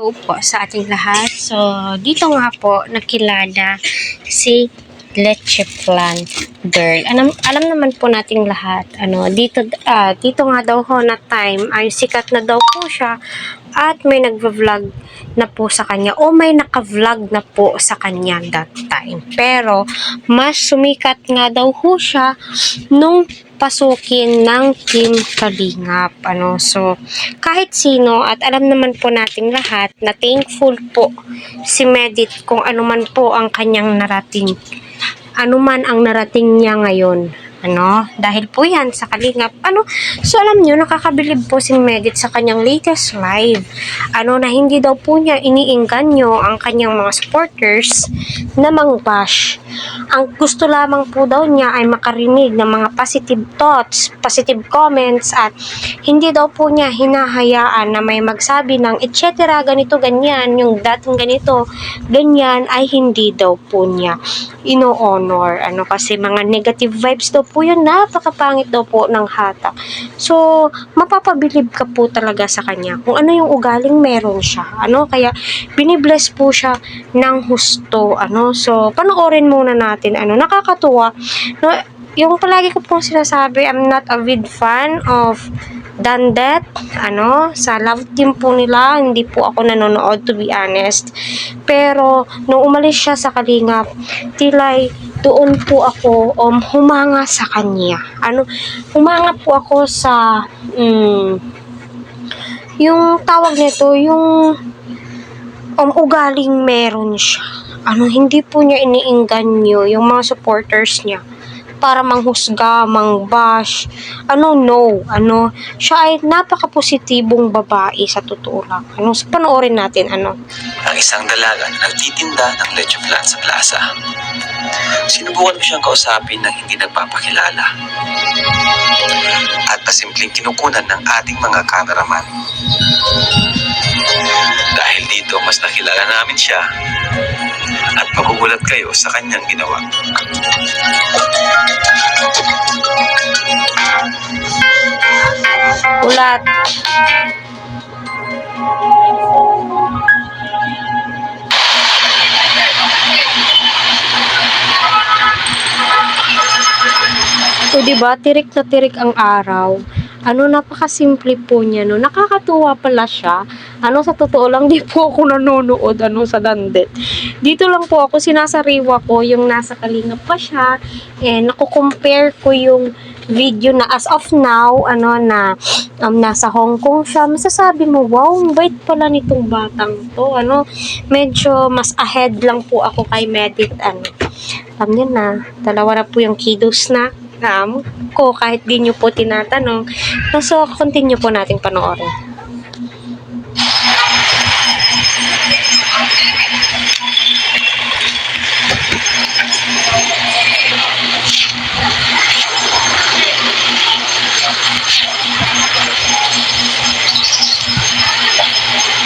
Hello po sa ating lahat. So, dito nga po nakilala si Leche Plan Girl. Alam naman po nating lahat, dito nga daw ho na time ay sikat na daw po siya at may nagva-vlog na po sa kanya o may naka-vlog na po sa kanya that time. Pero, mas sumikat nga daw ho siya nung pasukin ng Team Kalingap. So, kahit sino at alam naman po nating lahat na thankful po si Medit kung ano man po ang kanyang narating. Ano man ang narating niya ngayon. Dahil po yan sa Kalingap. So alam nyo, nakakabilib po si Medit sa kanyang latest live. Na hindi daw po niya iniingganyo ang kanyang mga supporters na mang-bash. Ang gusto lamang po daw niya ay makarinig ng mga positive thoughts, positive comments, at hindi daw po niya hinahayaan na may magsabi ng etc. ganito, ganyan, yung dating ganito, ganyan, ay hindi daw po niya ino-honor. Kasi mga negative vibes daw po yun, napakapangit daw po ng hatak. So, mapapabilib ka po talaga sa kanya kung ano yung ugaling meron siya. Kaya binibless po siya ng husto. So, panoorin muna natin. Nakakatuwa. Yung palagi ko pong sinasabi, I'm not a big fan of Dandet. Sa love team po nila, hindi po ako nanonood, to be honest. Pero, nung umalis siya sa Kalingap, tilay, doon po ako humanga sa kanya. Humanga po ako sa, yung tawag nito, yung ugaling meron siya. Hindi po niya iniingganyo yung mga supporters niya para manghusga, mangbash. No. Siya ay napaka-positibong babae sa totoo lang. So, panoorin natin, Ang isang dalaga na nagtitinda ng leche flan sa plaza. Sinubukan ko siyang kausapin ng hindi nagpapakilala. At pasimpleng kinukunan ng ating mga cameraman. Dahil dito, mas nakilala namin siya at magugulat kayo sa kanyang ginawa. Ulat. So, diba, tirik na tirik ang araw. Napakasimple po niya, Nakakatuwa pala siya. Sa totoo lang, di po ako nanonood, sa Dandet. Dito lang po ako, sinasariwa ko yung nasa Kalingap pa siya. Nakukompare ko yung video na as of now, na nasa Hong Kong siya. Masasabi mo, wow, bait pala nitong batang to, Medyo mas ahead lang po ako kay Medit, Alam niyo na, dalawa na po yung kiddos na ko kahit di nyo po tinatanong. So, continue po natin panoorin.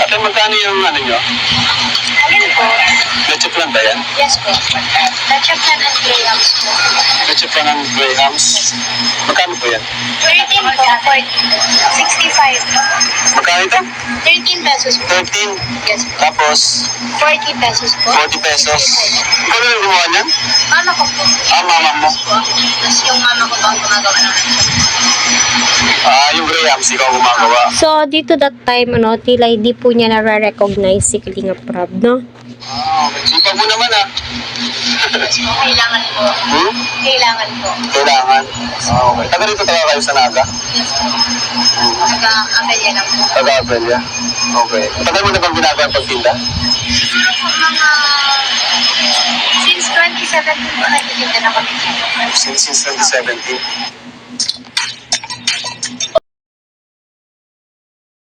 Ate, magkano yung nyo? Alin po? Leche flan ba yan? Yes po. Leche flan and grahams po. Leche flan ng grahams. Magkano po yan? 13 po, 40. 65. Magkano ito? 13 pesos po. 13. Yes po. Tapos, 40 pesos po. 40 pesos. Ano yung gumawa niyan? Mama ko po. Mama mo. Po. Tapos yung mama ko po ang gumagawa ng Yung grahams, ikaw gumagawa. So, dito that time, tila hindi po niya na-recognize si Kalingap Rob, Okay. Sipag mo naman, Yes po. Kailangan po. Kailangan po. Kailangan. Okay. Taga rito talaga kayo sa Naga? Yes po. Taga-Abelya lang po. Taga-Abelya? Okay. Tagal mo na bang ginagawa ang pagtinda? Siguro po mga... Since 2017 po nagtitinda na kami dito. Since 2017?